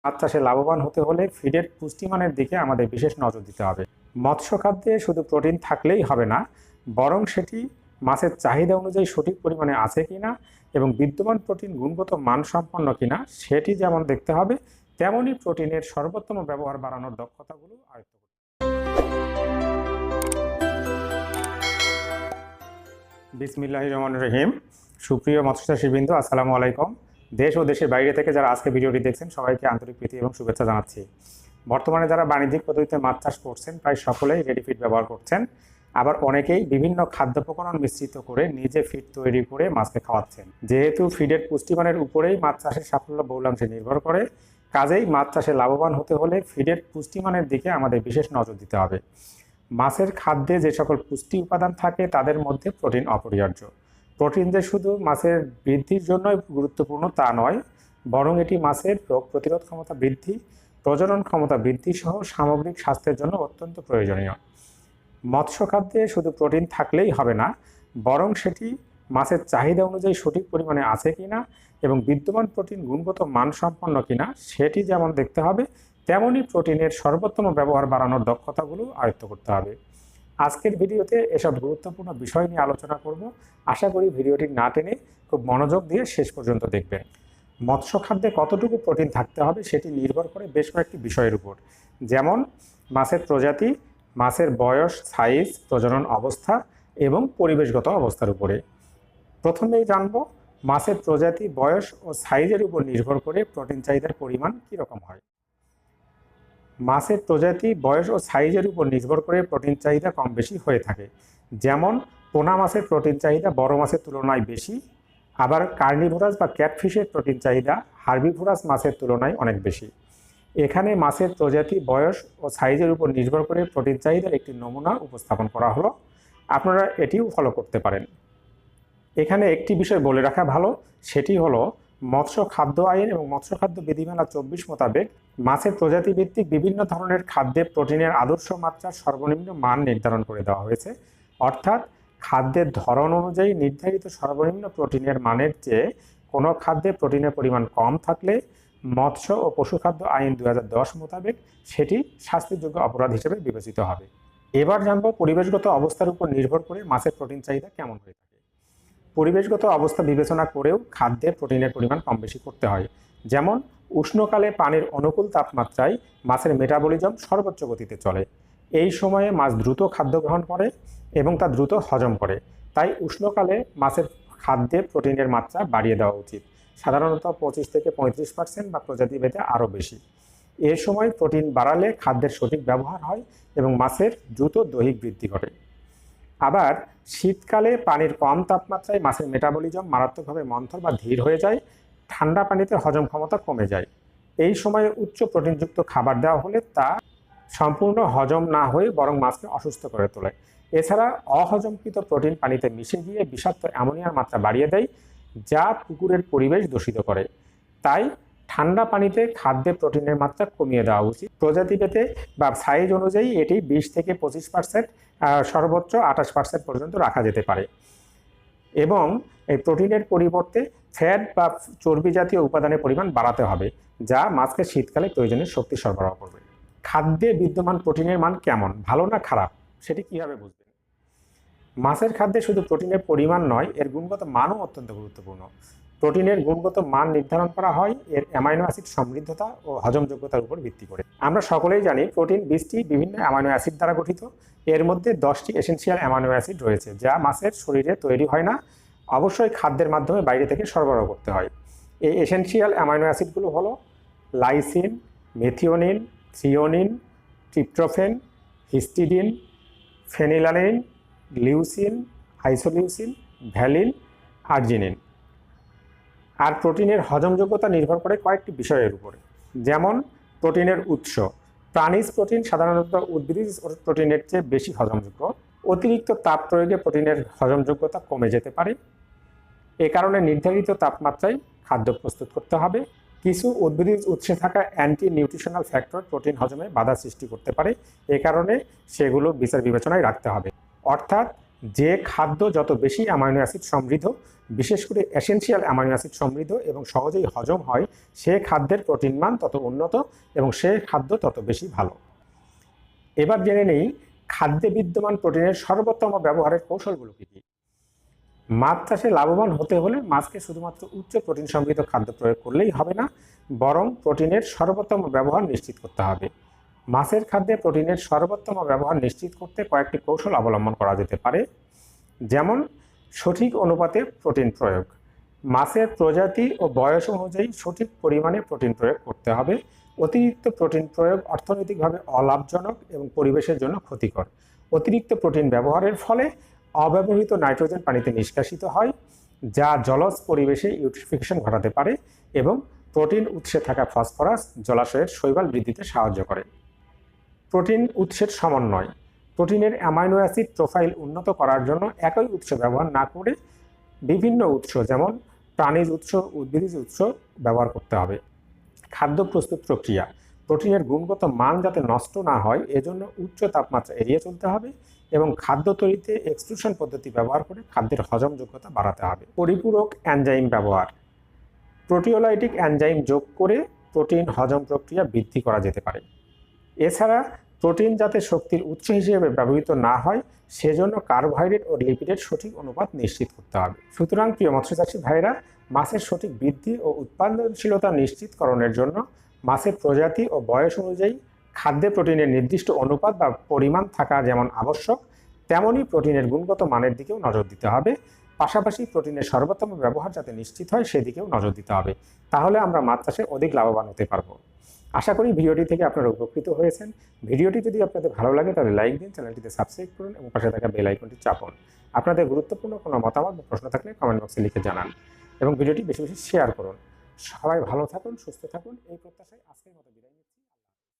মাছ চাষে লাভবান হতে হলে ফিডের পুষ্টিমানের দিকে আমাদের বিশেষ নজর দিতে হবে। মৎস্য খাদ্যে শুধু প্রোটিন থাকলেই হবে না, বরং সেটি মাছের চাহিদা অনুযায়ী সঠিক পরিমাণে আছে কিনা এবং বিদ্যমান প্রোটিন গুণগত মানসম্পন্ন কিনা সেটি যেমন দেখতে হবে, তেমনই প্রোটিনের সর্বোত্তম ব্যবহার বাড়ানোর দক্ষতাগুলো আয়ত্ত করতে হবে। বিসমিল্লাহির রহমানির রহিম। সুপ্রিয় মৎস্যচাষীবৃন্দ, আসসালামু আলাইকুম। দেশ ও দেশের বাইরে থেকে যারা আজকে ভিডিওটি দেখছেন সবাইকে আন্তরিক প্রীতি এবং শুভেচ্ছা জানাচ্ছি। বর্তমানে যারা বাণিজ্যিক পদ্ধতিতে মাছ চাষ করছেন প্রায় সকলেই রেডি ফিড ব্যবহার করছেন, আবার অনেকেই বিভিন্ন খাদ্য উপকরণ মিশ্রিত করে নিজে ফিড তৈরি করে মাছকে খাওয়াচ্ছেন। যেহেতু ফিডের পুষ্টিমানের উপরেই মাছ চাষের সাফল্য বহুলাংশে নির্ভর করে, কাজেই মাছ চাষে লাভবান হতে হলে ফিডের পুষ্টিমানের দিকে আমাদের বিশেষ নজর দিতে হবে। মাছের খাদ্যে যে সকল পুষ্টি উপাদান থাকে তাদের মধ্যে প্রোটিন অপরিহার্য। প্রোটিন যে শুধু মাছের বৃদ্ধির জন্যই গুরুত্বপূর্ণ তা নয়, বরং এটি মাছের রোগ প্রতিরোধ ক্ষমতা বৃদ্ধি, প্রজনন ক্ষমতা বৃদ্ধি সহ সামগ্রিক স্বাস্থ্যের জন্য অত্যন্ত প্রয়োজনীয়। মৎস্য খাদ্যে শুধু প্রোটিন থাকলেই হবে না, বরং সেটি মাছের চাহিদা অনুযায়ী সঠিক পরিমাণে আছে কিনা এবং বিদ্যমান প্রোটিন গুণগত মানসম্পন্ন কিনা সেটি যেমন দেখতে হবে, তেমনই প্রোটিনের সর্বোত্তম ব্যবহার বাড়ানোর দক্ষতাগুলো আয়ত্ত করতে হবে। আজকের ভিডিওতে এসব গুরুত্বপূর্ণ বিষয় নিয়ে আলোচনা করব। আশা করি ভিডিওটি না টেনে খুব মনোযোগ দিয়ে শেষ পর্যন্ত দেখবেন। মৎস্য খাদ্যে কতটুকু প্রোটিন থাকতে হবে সেটি নির্ভর করে বেশ কয়েকটি বিষয়ের উপর, যেমন মাছের প্রজাতি, মাছের বয়স, সাইজ, প্রজনন অবস্থা এবং পরিবেশগত অবস্থার উপরে। প্রথমেই জানব মাছের প্রজাতি, বয়স ও সাইজের উপর নির্ভর করে প্রোটিন চাহিদার পরিমাণ কীরকম হয়। মাছের প্রজাতি, বয়স ও সাইজের উপর নির্ভর করে প্রোটিন চাহিদা কম বেশি হয়ে থাকে। যেমন পোনা মাছের প্রোটিন চাহিদা বড় মাছের তুলনায় বেশি, আবার কার্নিভোরাস বা ক্যাটফিশের প্রোটিন চাহিদা হার্বিভোরাস মাছের তুলনায় অনেক বেশি। এখানে মাছের প্রজাতি, বয়স ও সাইজের উপর নির্ভর করে প্রোটিন চাহিদার একটি নমুনা উপস্থাপন করা হলো, আপনারা এটিও ফলো করতে পারেন। এখানে একটি বিষয় বলে রাখা ভালো, সেটি হলো মৎস্য খাদ্য আইন এবং মৎস্য খাদ্য বিধিমালা 24 মোতাবেক মাছের প্রজাতি ভিত্তিক বিভিন্ন ধরনের খাদ্যে প্রোটিনের আদর্শ মাত্রার সর্বনিম্ন মান নির্ধারণ করে দেওয়া হয়েছে। অর্থাৎ খাদ্যের ধরন অনুযায়ী নির্ধারিত সর্বনিম্ন প্রোটিনের মানের চেয়ে কোনো খাদ্যে প্রোটিনের পরিমাণ কম থাকলে মৎস্য ও পশুখাদ্য আইন 2010 মোতাবেক সেটি শাস্তিযোগ্য অপরাধ হিসেবে বিবেচিত হবে। এবার জানব পরিবেশগত অবস্থার উপর নির্ভর করে মাছের প্রোটিন চাহিদা কেমন হয়ে থাকে। পরিবেশগত অবস্থা বিবেচনা করেও খাদ্যে প্রোটিনের পরিমাণ কম বেশি করতে হয়। যেমন উষ্ণকালে পানির অনুকূল তাপমাত্রায় মাছের মেটাবলিজম সর্বোচ্চ গতিতে চলে। এই সময়ে মাছ দ্রুত খাদ্য গ্রহণ করে এবং তা দ্রুত হজম করে। তাই উষ্ণকালে মাছের খাদ্যে প্রোটিনের মাত্রা বাড়িয়ে দেওয়া উচিত, সাধারণত 25 থেকে 35% বা প্রজাতিভেদে আরও বেশি। এ সময় প্রোটিন বাড়ালে খাদ্যের সঠিক ব্যবহার হয় এবং মাছের দ্রুত দৈহিক বৃদ্ধি ঘটে। আবার শীতকালে পানির কম তাপমাত্রায় মাছের মেটাবলিজম মারাত্মকভাবে মন্থর বা ধীর হয়ে যায়, ঠান্ডা পানিতে হজম ক্ষমতা কমে যায়। এই সময়ে উচ্চ প্রোটিনযুক্ত খাবার দেওয়া হলে তা সম্পূর্ণ হজম না হয়ে বরং মাছকে অসুস্থ করে তোলে। এছাড়া অহজমকৃত প্রোটিন পানিতে মিশে গিয়ে বিষাক্ত অ্যামোনিয়ার মাত্রা বাড়িয়ে দেয়, যা পুকুরের পরিবেশ দূষিত করে। তাই ঠান্ডা পানিতে খাদ্যে প্রোটিনের মাত্রা কমিয়ে দেওয়া উচিত। প্রজাতিভেদে বা সাইজ অনুযায়ী এটি 20 থেকে 25%, সর্বোচ্চ 28% পর্যন্ত রাখা যেতে পারে। এবং এই প্রোটিনের পরিবর্তে ফ্যাট বা চর্বি জাতীয় উপাদানের পরিমাণ বাড়াতে হবে, যা মাছকে শীতকালে প্রয়োজনীয় শক্তি সরবরাহ করবে। খাদ্যে বিদ্যমান প্রোটিনের মান কেমন, ভালো না খারাপ, সেটি কীভাবে বুঝবেন? মাছের খাদ্যে শুধু প্রোটিনের পরিমাণ নয়, এর গুণগত মানও অত্যন্ত গুরুত্বপূর্ণ। প্রোটিনের গুণগত মান নির্ধারণ করা হয় এর অ্যামাইনো অ্যাসিড সমৃদ্ধতা ও হজমযোগ্যতার উপর ভিত্তি করে। আমরা সকলেই জানি প্রোটিন 20টি বিভিন্ন অ্যামাইনো অ্যাসিড দ্বারা গঠিত। এর মধ্যে 10টি এসেনশিয়াল অ্যামাইনো অ্যাসিড রয়েছে, যা মাছের শরীরে তৈরি হয় না, অবশ্যই খাদ্যের মাধ্যমে বাইরে থেকে সরবরাহ করতে হয়। এই এসেনশিয়াল অ্যামাইনো অ্যাসিডগুলো হলো lysine, methionine, threonine, tryptophan, histidine, phenylalanine, leucine, isoleucine, valine, arginine. আর প্রোটিনের হজমযোগ্যতা নির্ভর করে কয়েকটি বিষয়ের উপরে, যেমন প্রোটিনের উৎস। প্রাণীজ প্রোটিন সাধারণত উদ্ভিদ প্রোটিনের চেয়ে বেশি হজমযোগ্য। অতিরিক্ত তাপ প্রয়োগে প্রোটিনের হজমযোগ্যতা কমে যেতে পারে। এ কারণে নির্ধারিত তাপমাত্রায় খাদ্য প্রস্তুত করতে হবে। কিছু উদ্ভিদ উৎসে থাকা অ্যান্টি নিউট্রিশনাল ফ্যাক্টর প্রোটিন হজমে বাধা সৃষ্টি করতে পারে, এ কারণে সেগুলো বিচার বিবেচনায় রাখতে হবে। অর্থাৎ যে খাদ্য যত বেশি অ্যামাইনো অ্যাসিড সমৃদ্ধ, বিশেষ করে এসেনশিয়াল অ্যামাইনো অ্যাসিড সমৃদ্ধ এবং সহজেই হজম হয় সে খাদ্যের প্রোটিন মান তত উন্নত এবং সে খাদ্য তত বেশি ভালো। এবার জেনে নেই খাদ্যে বিদ্যমান প্রোটিনের সর্বোত্তম ব্যবহারের কৌশলগুলো কী কী। মাছ চাষে লাভবান হতে হলে মাছকে শুধুমাত্র উচ্চ প্রোটিন সমৃদ্ধ খাদ্য প্রয়োগ করলেই হবে না, বরং প্রোটিনের সর্বোত্তম ব্যবহার নিশ্চিত করতে হবে। মাছের খাদ্যে প্রোটিনের সর্বোত্তম ব্যবহার নিশ্চিত করতে কয়েকটি কৌশল অবলম্বন করা যেতে পারে, যেমন সঠিক অনুপাতে প্রোটিন প্রয়োগ। মাছের প্রজাতি ও বয়স অনুযায়ী সঠিক পরিমাণে প্রোটিন প্রয়োগ করতে হবে। অতিরিক্ত প্রোটিন প্রয়োগ অর্থনৈতিকভাবে অলাভজনক এবং পরিবেশের জন্য ক্ষতিকর। অতিরিক্ত প্রোটিন ব্যবহারের ফলে অব্যবহৃত নাইট্রোজেন পানিতে নিষ্কাশিত হয়, যা জলজ পরিবেশে ইউট্রিফিকেশন ঘটাতে পারে এবং প্রোটিন উৎসে থাকা ফসফরাস জলাশয়ের শৈবাল বৃদ্ধিতে সাহায্য করে। প্রোটিন উৎসের সমন্বয়। প্রোটিনের অ্যামাইনো অ্যাসিড প্রোফাইল উন্নত করার জন্য একই উৎস ব্যবহার না করে বিভিন্ন উৎস যেমন প্রাণীজ উৎস, উদ্ভিজ্জ উৎস ব্যবহার করতে হবে। খাদ্য প্রস্তুত প্রক্রিয়া। প্রোটিনের গুণগত মান যাতে নষ্ট না হয় এজন্য উচ্চ তাপমাত্রা এড়িয়ে চলতে হবে এবং খাদ্য তৈরিতে এক্সট্রুশন পদ্ধতি ব্যবহার করে খাদ্যের হজমযোগ্যতা বাড়াতে হবে। পরিপূরক এনজাইম ব্যবহার। প্রোটিওলাইটিক এনজাইম যোগ করে প্রোটিন হজম প্রক্রিয়া বৃদ্ধি করা যেতে পারে। এছাড়া প্রোটিন যাতে শক্তির উৎস হিসেবে ব্যবহৃত না হয় সেজন্য কার্বোহাইড্রেট ও লিপিডের সঠিক অনুপাত নিশ্চিত করতে হবে। সুতরাং প্রিয় মৎস্যচাষী ভাইরা, মাছের সঠিক বৃদ্ধি ও উৎপাদনশীলতা নিশ্চিতকরণের জন্য মাছের প্রজাতি ও বয়স অনুযায়ী খাদ্যে প্রোটিনের নির্দিষ্ট অনুপাত বা পরিমাণ থাকা যেমন আবশ্যক, তেমনই প্রোটিনের গুণগত মানের দিকেও নজর দিতে হবে। পাশাপাশি প্রোটিনের সর্বোত্তম ব্যবহার যাতে নিশ্চিত হয় সেদিকেও নজর দিতে হবে। তাহলে আমরা মাছ চাষে অধিক লাভবান হতে পারবো। আশা করি ভিডিওটি থেকে আপনারা উপকৃত হয়েছেন। ভিডিওটি যদি আপনাদের ভালো লাগে তাহলে লাইক দিন, চ্যানেলটিতে সাবস্ক্রাইব করুন এবং পাশে থাকা বেল আইকনটি চাপুন। আপনাদের গুরুত্বপূর্ণ কোনো মতামত বা প্রশ্ন থাকলে কমেন্ট বক্সে লিখে জানান এবং ভিডিওটি বেশি বেশি শেয়ার করুন। সবাই ভালো থাকুন, সুস্থ থাকুন, এই প্রত্যাশায় আজকের মতো বিদায় নিচ্ছি।